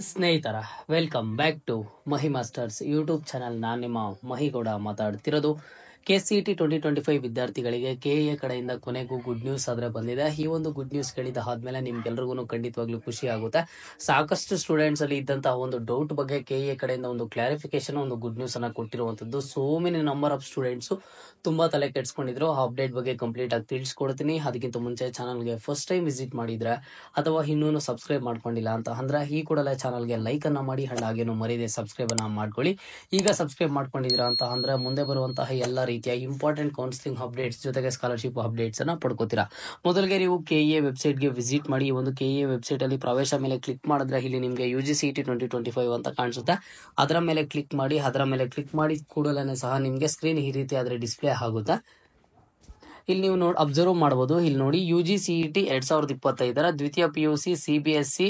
ಸ್ನೇಹಿತರ welcome back to Mahi masters YouTube channel. ನಾನು ನಿಮ್ಮ ಮಹಿಗೌಡ ಮಾತಾಡ್ತಿರೋದು. KCET 2025 ವಿದ್ಯಾರ್ಥಿಗಳಿಗೆ KA ಕಡೆಯಿಂದ ಕೊನೆಗೂ ಗುಡ್ ನ್ಯೂಸ್ ಆದ್ರೆ ಬಂದಿದೆ. ಈ ಒಂದು ಗುಡ್ ನ್ಯೂಸ್ ಕೇಳಿದ ಆದ್ಮೇಲೆ ನಿಮ್ಗೆಲ್ರಿಗೂ ಖಂಡಿತವಾಗ್ಲೂ ಖುಷಿ ಆಗುತ್ತೆ. ಸಾಕಷ್ಟು ಸ್ಟೂಡೆಂಟ್ಸ್ ಅಲ್ಲಿ ಇದ್ದಂತಹ ಒಂದು ಡೌಟ್ ಬಗ್ಗೆ KA ಕಡೆಯಿಂದ ಒಂದು ಕ್ಲಾರಿಫಿಕೇಶನ್, ಒಂದು ಗುಡ್ ನ್ಯೂಸ್ ಅನ್ನ ಕೊಟ್ಟಿರುವಂತದ್ದು. So many number of students ತುಂಬಾ ತಲೆ ಕೆಡ್ಸ್ಕೊಂಡಿದ್ರು. ಆ ಅಪ್ಡೇಟ್ ಬಗ್ಗೆ ಕಂಪ್ಲೀಟ್ ಆಗಿ ತಿಳಿಸ್ಕೊಡ್ತೀನಿ. ಅದಕ್ಕಿಂತ ಮುಂಚೆ ಚಾನಲ್ಗೆ ಫಸ್ಟ್ ಟೈಮ್ ವಿಸಿಟ್ ಮಾಡಿದ್ರೆ ಅಥವಾ ಇನ್ನೂ ಸಬ್ಸ್ಕ್ರೈಬ್ ಮಾಡ್ಕೊಂಡಿಲ್ಲ ಅಂತ ಅಂದ್ರೆ ಈ ಕೂಡಲೇ ಚಾನಲ್ಗೆ ಲೈಕ್ ಅನ್ನ ಮಾಡಿ, ಹಾಗೇನು ಮರೀದೆ ಸಬ್ಸ್ಕ್ರೈಬ್ ಅನ್ನ ಮಾಡ್ಕೊಳ್ಳಿ. ಈಗ ಸಬ್ಸ್ಕ್ರೈಬ್ ಮಾಡ್ಕೊಂಡಿದ್ದೀರಾ ಅಂತ ಅಂದ್ರೆ ಮುಂದೆ ಬರುವಂತಹ ಎಲ್ಲ ರೀತಿಯ ಇಂಪಾರ್ಟೆಂಟ್ ಕೌನ್ಸಿಲಿಂಗ್ ಅಪ್ಡೇಟ್ಸ್ ಜೊತೆಗೆ ಸ್ಕಾಲರ್ಶಿಪ್ ಅಪ್ಡೇಟ್ಸ್ ಅನ್ನ ಪಡ್ಕೋತೀರಾ. ಮೊದಲಿಗೆ ನೀವು KA ವೆಬ್ಸೈಟ್ ಗೆ ವಿಸಿಟ್ ಮಾಡಿ. ಈ ಒಂದು KA ವೆಬ್ಸೈಟ್ ಅಲ್ಲಿ ಪ್ರವೇಶ ಮೇಲೆ ಕ್ಲಿಕ್ ಮಾಡಿದ್ರೆ ಇಲ್ಲಿ ನಿಮಗೆ UGCET 2025 ಅಂತ ಕಾಣಿಸುತ್ತೆ. ಅದರ ಮೇಲೆ ಕ್ಲಿಕ್ ಮಾಡಿ ಕೂಡಲೇ ಸಹ ನಿಮಗೆ ಸ್ಕ್ರೀನ್ ಈ ರೀತಿ ಆದ್ರೆ ಡಿಸ್ಪ್ಲೇ ಆಗುತ್ತೆ. ಇಲ್ಲಿ ನೀವು ಅಬ್ಸರ್ವ್ ಮಾಡಬಹುದು. ಇಲ್ಲಿ ನೋಡಿ UGCET 2025 ದ್ವಿತೀಯ PUC CBSE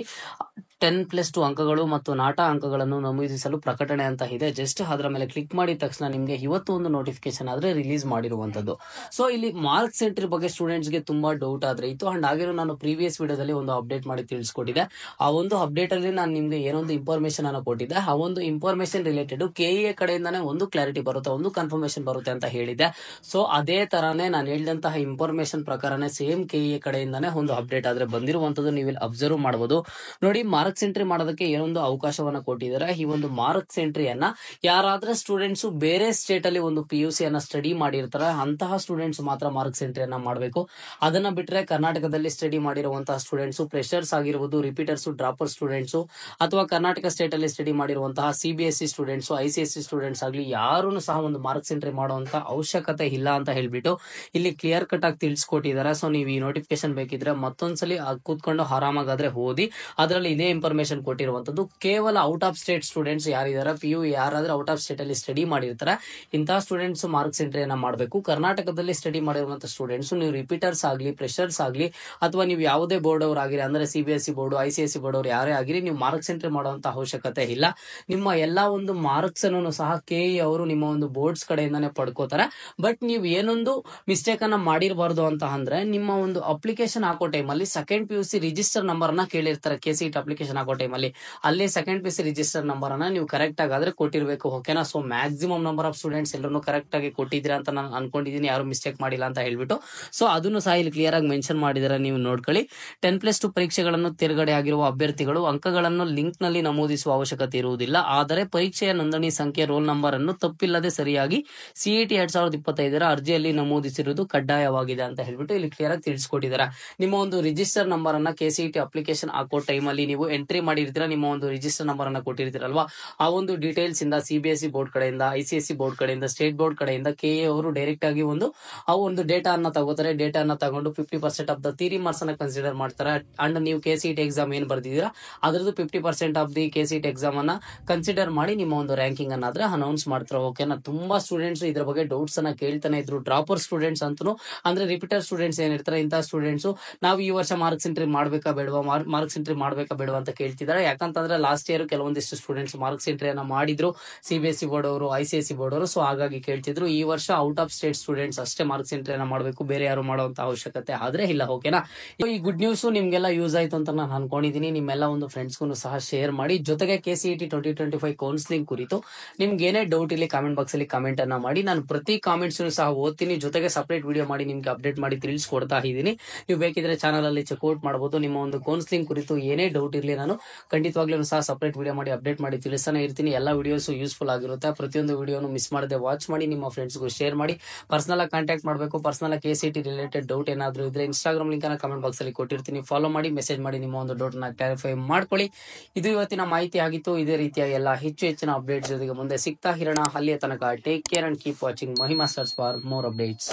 10+2 ಅಂಕಗಳು ಮತ್ತು ನಾಟಾ ಅಂಕಗಳನ್ನು ನಮೂದಿಸಲು ಪ್ರಕಟಣೆ ಅಂತ ಇದೆ. ಜಸ್ಟ್ ಅದರ ಮೇಲೆ ಕ್ಲಿಕ್ ಮಾಡಿದ ತಕ್ಷಣ ನಿಮಗೆ ಇವತ್ತು ಒಂದು ನೋಟಿಫಿಕೇಶನ್ ಆದ್ರೆ ರಿಲೀಸ್ ಮಾಡಿರುವಂತದ್ದು. ಸೊ ಇಲ್ಲಿ ಮಾರ್ಕ್ಸ್ ಎಂಟ್ರಿ ಬಗ್ಗೆ ಸ್ಟೂಡೆಂಟ್ಸ್ ಗೆ ತುಂಬಾ ಡೌಟ್ ಆದ್ರೆ ಇತ್ತು. ಅಂಡ್ ಹಾಗೆ ನಾನು ಪ್ರೀವಿಯಸ್ ವಿಡಿಯೋದಲ್ಲಿ ಒಂದು ಅಪ್ಡೇಟ್ ಮಾಡಿ ತಿಳಿಸ್ಕೊಟ್ಟಿದ್ದೆ. ಆ ಒಂದು ಅಪ್ಡೇಟ್ ಅಲ್ಲಿ ನಾನು ನಿಮ್ಗೆ ಏನೊಂದು ಇನ್ಫಾರ್ಮೇಶನ್ ಅನ್ನು ಕೊಟ್ಟಿದ್ದೆ. ಆ ಒಂದು ಇನ್ಫಾರ್ಮೇಶನ್ ರಿಲೇಟೆಡ್ KA ಕಡೆಯಿಂದಾನೇ ಒಂದು ಕ್ಲಾರಿಟಿ ಬರುತ್ತೆ, ಒಂದು ಕನ್ಫರ್ಮೇಶನ್ ಬರುತ್ತೆ ಅಂತ ಹೇಳಿದ್ದೆ. ಸೊ ಅದೇ ತರಾನೇ ನಾನು ಹೇಳಿದಂತಹ ಇನ್ಫಾರ್ಮೇಶನ್ ಪ್ರಕಾರನೇ ಸೇಮ್ KA ಕಡೆಯಿಂದಾನೇ ಒಂದು ಅಪ್ಡೇಟ್ ಆದ್ರೆ ಬಂದಿರುವಂತದ್ದು. ನೀವು ಇಲ್ಲಿ ಅಬ್ಸರ್ವ್ ಮಾಡಬಹುದು. ನೋಡಿ, ಮಾರ್ಕ್ಸ್ ಎಂಟ್ರಿ ಮಾಡೋದಕ್ಕೆ ಏನೊಂದು ಅವಕಾಶವನ್ನ ಕೊಟ್ಟಿದ್ದಾರೆ. ಈ ಒಂದು ಮಾರ್ಕ್ಸ್ ಎಂಟ್ರಿಯನ್ನ ಯಾರಾದ್ರೂ ಸ್ಟೂಡೆಂಟ್ಸ್ ಬೇರೆ ಸ್ಟೇಟ್ ಅಲ್ಲಿ ಒಂದು PUC ಅನ್ನ ಸ್ಟಡಿ ಮಾಡಿರ್ತಾರೆ ಅಂತಹ ಸ್ಟೂಡೆಂಟ್ಸ್ ಮಾತ್ರ ಮಾರ್ಕ್ಸ್ ಎಂಟ್ರಿಯನ್ನ ಮಾಡಬೇಕು. ಅದನ್ನ ಬಿಟ್ರೆ ಕರ್ನಾಟಕದಲ್ಲಿ ಸ್ಟಡಿ ಮಾಡಿರುವಂತಹ ಸ್ಟೂಡೆಂಟ್ಸ್, ಫ್ರೆಶರ್ಸ್ ಆಗಿರ್ಬೋದು, ರಿಪೀಟರ್ಸ್, ಡ್ರಾಪರ್ ಸ್ಟೂಡೆಂಟ್ಸ್ ಅಥವಾ ಕರ್ನಾಟಕ ಸ್ಟೇಟ್ ಅಲ್ಲಿ ಸ್ಟಡಿ ಮಾಡಿರುವಂತಹ CBSE ಸ್ಟೂಡೆಂಟ್ಸ್, ICSE ಸ್ಟೂಡೆಂಟ್ಸ್ ಆಗ್ಲಿ ಯಾರೂ ಸಹ ಒಂದು ಮಾರ್ಕ್ಸ್ ಎಂಟ್ರಿ ಮಾಡುವಂತ ಅವಶ್ಯಕತೆ ಇಲ್ಲ ಅಂತ ಹೇಳ್ಬಿಟ್ಟು ಇಲ್ಲಿ ಕ್ಲಿಯರ್ ಕಟ್ ಆಗಿ ತಿಳಿಸ್ಕೊಟ್ಟಿದ್ದಾರೆ. ಸೊ ನೀವು ಈ ನೋಟಿಫಿಕೇಶನ್ ಬೇಕಿದ್ರೆ ಮತ್ತೊಂದ್ಸಲಿ ಕೂತ್ಕೊಂಡು ಆರಾಮಾಗಾದ್ರೆ ಓದಿ. ಅದರಲ್ಲಿ ಇದೇ ಇನ್ಫಾರ್ಮೇಶನ್ ಕೊಟ್ಟಿರುವಂತದ್ದು. ಕೇವಲ ಔಟ್ ಆಫ್ ಸ್ಟೇಟ್ ಸ್ಟೂಡೆಂಟ್ಸ್ ಯಾರಿದ್ದಾರೆ, PU ಯಾರಾದ್ರೂ ಔಟ್ ಆಫ್ ಸ್ಟೇಟ್ ಅಲ್ಲಿ ಸ್ಟಡಿ ಮಾಡಿರ್ತಾರೆ ಇಂತಹ ಸ್ಟೂಡೆಂಟ್ಸ್ ಮಾರ್ಕ್ಸ್ ಎಂಟ್ರಿಯನ್ನ ಮಾಡಬೇಕು. ಕರ್ನಾಟಕದಲ್ಲಿ ಸ್ಟಡಿ ಮಾಡಿರುವಂತಹ ಸ್ಟೂಡೆಂಟ್ಸ್, ನೀವು ರಿಪೀಟರ್ಸ್ ಆಗ್ಲಿ, ಫ್ರೆಶರ್ಸ್ ಆಗ್ಲಿ ಅಥವಾ ನೀವು ಯಾವುದೇ ಬೋರ್ಡ್ ಅವ್ರು ಆಗಿರಿ ಅಂದ್ರೆ CBSE ಬೋರ್ಡ್, ICSE ಬೋರ್ಡ್ ಅವ್ರು ಯಾರೇ ಆಗಿರಿ, ನೀವು ಮಾರ್ಕ್ಸ್ ಎಂಟ್ರಿ ಮಾಡುವಂತ ಅವಶ್ಯಕತೆ ಇಲ್ಲ. ನಿಮ್ಮ ಎಲ್ಲಾ ಒಂದು ಮಾರ್ಕ್ಸ್ ಅನ್ನು ಸಹ KA ಅವರು ನಿಮ್ಮ ಒಂದು ಬೋರ್ಡ್ಸ್ ಕಡೆಯಿಂದಾನೇ ಪಡ್ಕೋತಾರೆ. ಬಟ್ ನೀವು ಏನೊಂದು ಮಿಸ್ಟೇಕ್ ಅನ್ನ ಮಾಡಿರಬಾರ್ದು ಅಂತ ಅಂದ್ರೆ ನಿಮ್ಮ ಒಂದು ಅಪ್ಲಿಕೇಶನ್ ಹಾಕೋ ಟೈಮ್ ಅಲ್ಲಿ ಸೆಕೆಂಡ್ PUC ರಿಜಿಸ್ಟರ್ ನಂಬರ್ ಅನ್ನ ಕೇಳಿರ್ತಾರೆ. KCET ಅಪ್ಲಿಕೇಶನ್ ಹಾಕೋ ಟೈಮ್ ಅಲ್ಲಿ ಅಲ್ಲಿ ಸೆಕೆಂಡ್ PUC ರಿಜಿಸ್ಟರ್ ನಂಬರ್ ಅನ್ನ ನೀವು ಕರೆಕ್ಟ್ ಆಗಾದ್ರೆ ಕೊಟ್ಟಿರ್ಬೇಕು. ಓಕೆನಾ? So maximum number of students ಎಲ್ಲರೂ ಕರೆಕ್ಟ್ ಆಗಿ ಕೊಟ್ಟಿದ್ದೀರಾ ಅಂತ ನಾನು ಅನ್ಕೊಂಡಿದ್ದೀನಿ, ಯಾರು ಮಿಸ್ಟೇಕ್ ಮಾಡಿಲ್ಲ ಅಂತ ಹೇಳ್ಬಿಟ್ಟು. ಸೊ ಅದನ್ನು ಸಹ ಇಲ್ಲಿ ಕ್ಲಿಯರ್ ಆಗಿ ಮೆನ್ಷನ್ ಮಾಡಿದರೆ ನೀವು ನೋಡ್ಕೊಳ್ಳಿ. 10+2 ಪರೀಕ್ಷೆಗಳನ್ನು ತೇರ್ಗಡೆ ಆಗಿರುವ ಅಭ್ಯರ್ಥಿಗಳು ಅಂಕಗಳನ್ನು ಲಿಂಕ್ ನಲ್ಲಿ ನಮೂದಿಸುವ ಅವಶ್ಯಕತೆ ಇರುವುದಿಲ್ಲ. ಆದರೆ ಪರೀಕ್ಷೆಯ ನೋಂದಣಿ ಸಂಖ್ಯೆ, ರೋಲ್ ನಂಬರ್ ಅನ್ನು ತಪ್ಪಿಲ್ಲದೆ ಸರಿಯಾಗಿ CET 2025 ಅರ್ಜಿಯಲ್ಲಿ ನಮೂದಿಸಿರುವುದು ಕಡ್ಡಾಯವಾಗಿದೆ ಅಂತ ಹೇಳ್ಬಿಟ್ಟು ಇಲ್ಲಿ ಕ್ಲಿಯರ್ ಆಗಿ ತಿಳಿಸ್ಕೊಟ್ಟಿದ್ದಾರೆ. ನಿಮ್ಮ ಒಂದು ರಿಜಿಸ್ಟರ್ ನಂಬರ್ ಅನ್ನ KCET ಅಪ್ಲಿಕೇಶನ್ ಹಾಕೋ ಟೈಮ್ ಅಲ್ಲಿ ನೀವು ಎಂಟ್ರಿ ಮಾಡಿರ್ತೀರಾ, ನಿಮ್ಮ ಒಂದು ರಿಜಿಸ್ಟರ್ ನಂಬರ್ ಅನ್ನ ಕೊಟ್ಟಿರ್ತೀರಲ್ವಾ, ಆ ಒಂದು ಡೀಟೇಲ್ಸ್ ಇಂದ CBSE ಬೋರ್ಡ್ ಕಡೆಯಿಂದ, ICSE ಬೋರ್ಡ್ ಕಡೆಯಿಂದ, ಸ್ಟೇಟ್ ಬೋರ್ಡ್ ಕಡೆಯಿಂದ KA ಅವರು ಡೈರೆಕ್ಟ್ ಆಗಿ ಆ ಒಂದು ಡೇಟಾ ಅನ್ನ ತಗೋತಾರೆ. ಡೇಟಾ ಅನ್ನ ತಗೊಂಡು 50% ಆಫ್ ದ ಥಿಯರಿ ಮಾರ್ಕ್ಸ್ ಅನ್ನ ಕನ್ಸಿಡರ್ ಮಾಡ್ತಾರೆ. ಅಂಡ್ ನೀವು KCET ಎಕ್ಸಾಮ್ ಏನ್ ಬರ್ದಿದ್ದೀರಾ ಅದ್ರದ್ದು 50% ಆಫ್ ದಿ KCET ಎಕ್ಸಾಮ್ ಅನ್ನ ಕನ್ಸಿಡರ್ ಮಾಡಿ ನಿಮ್ಮ ಒಂದು ರ್ಯಾಂಕಿಂಗ್ ಅನ್ನಾದ್ರೆ ಅನೌನ್ಸ್ ಮಾಡ್ತಾರೆ. ಓಕೆನಾ? ತುಂಬಾ ಸ್ಟೂಡೆಂಟ್ಸ್ ಇದ್ರ ಬಗ್ಗೆ ಡೌಟ್ಸ್ ಅನ್ನ ಕೇಳ್ತಾನೆ ಇದ್ರು. ಡ್ರಾಪರ್ ಸ್ಟೂಡೆಂಟ್ಸ್ ಅಂತೂ ಅಂದ್ರೆ ರಿಪೀಟರ್ ಸ್ಟೂಡೆಂಟ್ಸ್ ಏನಿರ್ತಾರೆ ಇಂತಹ ಸ್ಟೂಡೆಂಟ್ಸ್, ನಾವು ಈ ವರ್ಷ ಮಾರ್ಕ್ಸ್ ಎಂಟ್ರಿ ಮಾಡ್ಬೇಕಾ ಬೇಡವಾ ಅಂತ ಕೇಳ್ತಿದ್ದಾರೆ. ಯಾಕಂತಂದ್ರೆ ಲಾಸ್ಟ್ ಇಯರ್ ಕೆಲವೊಂದಿಷ್ಟು ಸ್ಟೂಡೆಂಟ್ಸ್ ಮಾರ್ಕ್ಸ್ ಎಂಟ್ರಿಯನ್ನ ಮಾಡಿದ್ರು, CBSE ಬೋರ್ಡ್ ಅವರು, ICSE ಬೋರ್ಡ್ ಅವರು. ಸೊ ಹಾಗಾಗಿ ಕೇಳ್ತಿದ್ರು. ಈ ವರ್ಷ ಔಟ್ ಆಫ್ ಸ್ಟೇಟ್ ಸ್ಟೂಡೆಂಟ್ಸ್ ಅಷ್ಟೇ ಮಾರ್ಕ್ಸ್ ಎಂಟ್ರಿಯನ್ನ ಮಾಡಬೇಕು, ಬೇರೆ ಯಾರು ಮಾಡುವಂತ ಅವಶ್ಯಕತೆ ಆದ್ರೆ ಇಲ್ಲ. ಓಕೆನಾ? ಈ ಗುಡ್ ನ್ಯೂಸ್ ನಿಮ್ಗೆಲ್ಲ ಯೂಸ್ ಆಯ್ತು ಅಂತ ನಾನು ಅನ್ಕೊಂಡಿದೀನಿ. ನಿಮ್ಮೆಲ್ಲ ಒಂದು ಫ್ರೆಂಡ್ಸ್ಗೂ ಸಹ ಶೇರ್ ಮಾಡಿ. ಜೊತೆಗೆ KCET 2025 ಕೌನ್ಸಿಲಿಂಗ್ ಕುರಿತು ನಿಮ್ಗೆ ಏನೇ ಡೌಟ್ ಇಲ್ಲಿ ಕಾಮೆಂಟ್ ಬಾಕ್ಸ್ ಅಲ್ಲಿ ಕಾಮೆಂಟ್ ಅನ್ನ ಮಾಡಿ. ನಾನು ಪ್ರತಿ ಕಾಮೆಂಟ್ಸ್ ಸಹ ಓದ್ತೀನಿ, ಜೊತೆಗೆ ಸಪರೇಟ್ ವಿಡಿಯೋ ಮಾಡಿ ನಿಮ್ಗೆ ಅಪ್ಡೇಟ್ ಮಾಡಿ ತಿಳಿಸ್ಕೊಡ್ತಾ ಇದ್ದೀನಿ. ನೀವು ಬೇಕಿದ್ರೆ ಚಾನಲ್ ಅಲ್ಲಿ ಚೆಕ್ಔಟ್ ಮಾಡಬಹುದು. ನಿಮ್ಮ ಒಂದು ಕೌನ್ಸಿಲಿಂಗ್ ಕುರಿತು ಏನೇ ಡೌಟ್ ಇರಲಿ ನಾನು ಖಂಡಿತವಾಗ್ಲೂ ಸಹ ಸಪರೇಟ್ ವಿಡಿಯೋ ಮಾಡಿ ಅಪ್ಡೇಟ್ ಮಾಡಿ ತಿಳಿಸ್ತಾನೆ ಇರ್ತೀನಿ. ಎಲ್ಲ ವಿಡಿಯೋಸ್ ಯೂಸ್ಫುಲ್ ಆಗಿರುತ್ತೆ. ಪ್ರತಿಯೊಂದು ವಿಡಿಯೋನು ಮಿಸ್ ಮಾಡದೆ ವಾಚ್ ಮಾಡಿ, ನಿಮ್ಮ ಫ್ರೆಂಡ್ಸ್ಗೂ ಶೇರ್ ಮಾಡಿ. ಪರ್ಸನಲ್ ಆಗಿ ಕಾಂಟ್ಯಾಕ್ಟ್ ಮಾಡಬೇಕು, ಪರ್ಸನಲ್ ಆಗಿ KCET ರಿಲೇಟೆಡ್ ಡೌಟ್ ಏನಾದ್ರು ಇದ್ರೆ ಇನ್ಸ್ಟಾಗ್ರಾಮ್ ಲಿಂಕ್ ಅನ್ನ ಕಮೆಂಟ್ ಬಾಕ್ಸ್ ಅಲ್ಲಿ ಕೊಟ್ಟಿರ್ತೀನಿ. ಫಾಲೋ ಮಾಡಿ, ಮೆಸೇಜ್ ಮಾಡಿ, ನಿಮ್ಮ ಒಂದು ಡೌಟ್ ನ ಕ್ಲಾರಿಫೈ ಮಾಡ್ಕೊಳ್ಳಿ. ಇದು ಇವತ್ತಿನ ಮಾಹಿತಿ ಆಗಿತ್ತು. ಇದೇ ರೀತಿಯ ಎಲ್ಲ ಹೆಚ್ಚಿನ ಅಪ್ಡೇಟ್ಸ್ ಜೊತೆಗೆ ಮುಂದೆ ಸಿಗ್ತಾ ಇರೋಣ. ಅಲ್ಲಿಯ ತನಕ take care and keep watching Mahi masters for more updates.